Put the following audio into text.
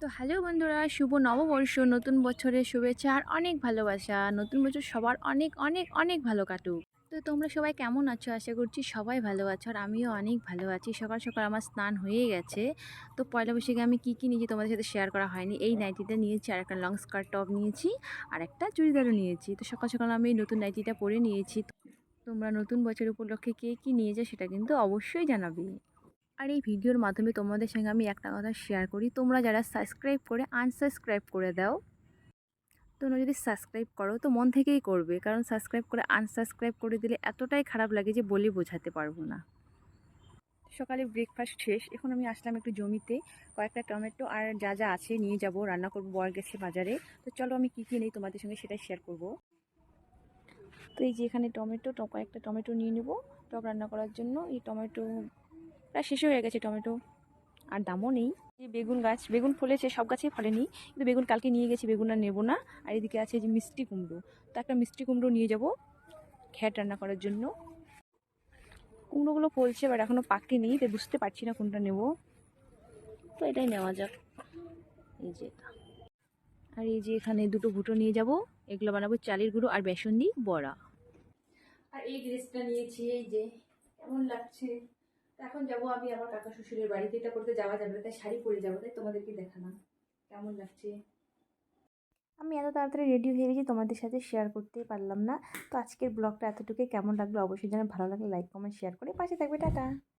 তো হ্যালো বন্ধুরা, শুভ নববর্ষ, নতুন বছরের শুভেচ্ছা আর অনেক ভালোবাসা। নতুন বছর সবার অনেক অনেক অনেক ভালো কাটুক। তো তোমরা সবাই কেমন আছো? আশা করছি সবাই ভালো আছো আর আমিও অনেক ভালো আছি। সকাল সকাল আমার স্নান হয়ে গেছে। তো পয়লা বৈশাখে আমি কী নিয়েছি তোমাদের সাথে শেয়ার করা হয়নি। এই নাইটিটা নিয়েছি আর একটা লং স্কার্ট টপ নিয়েছি আর একটা চুড়িদারও নিয়েছি। তো সকাল সকাল আমি এই নতুন নাইটিটা পরে নিয়েছি। তোমরা নতুন বছর উপলক্ষে কে কী নিয়েছো সেটা কিন্তু অবশ্যই জানাবে। আর এই ভিডিওর মাধ্যমে তোমাদের সঙ্গে আমি একটা কথা শেয়ার করি, তোমরা যারা সাবস্ক্রাইব করে আনসাবস্ক্রাইব করে দাও, তোমরা যদি সাবস্ক্রাইব করো তো মন থেকেই করবে, কারণ সাবস্ক্রাইব করে আনসাবস্ক্রাইব করে দিলে এতটাই খারাপ লাগে যে বলে বোঝাতে পারবো না। সকালে ব্রেকফাস্ট শেষ, এখন আমি আসলাম একটু জমিতে, কয়েকটা টমেটো আর যা যা আছে নিয়ে যাব, রান্না করবো, বর গেছে বাজারে। তো চলো আমি কী নেই তোমাদের সঙ্গে সেটাই শেয়ার করব। তো এই যে এখানে টমেটো, কয়েকটা টমেটো নিয়ে নেবো টক রান্না করার জন্য। এই টমেটো প্রায় শেষ হয়ে গেছে টমেটো, আর দামও নেই। এই বেগুন গাছ, বেগুন ফলেছে, সব গাছেই ফলেনি, কিন্তু বেগুন কালকে নিয়ে গেছি, বেগুন আর নেবো না। আর এদিকে আছে যে মিষ্টি কুমড়ো, তো একটা মিষ্টি কুমড়ো নিয়ে যাব ঘ্যাট রান্না করার জন্য। কুমড়োগুলো ফলছে এবার এখনও পাকেনি, তাই বুঝতে পারছি না কোনটা নেব। তো এটাই নেওয়া যাক, এই যে এটা। আর এই যে এখানে দুটো ভুটো নিয়ে যাব, এগুলো বানাবো চালের গুঁড়ো আর বেসন দিয়ে বড়া। আর এই ড্রেসটা নিয়েছি, এই যে কেমন লাগছে। এখন যাব আমি আমার কাকা শ্বশুরের বাড়িতে, এটা করতে যাওয়া যাবে না, তাই শাড়ি পরে যাবো, তাই তোমাদেরকে দেখালাম কেমন লাগছে। আমি এত তাড়াতাড়ি রেডি হয়ে গেছি, তোমাদের সাথে শেয়ার করতেই পারলাম না। তো আজকের ব্লগটা এতটুকুই, কেমন লাগলো অবশ্যই জানাবে, ভালো লাগলে লাইক কমেন্ট শেয়ার করে পাশে থাকবে, টাটা।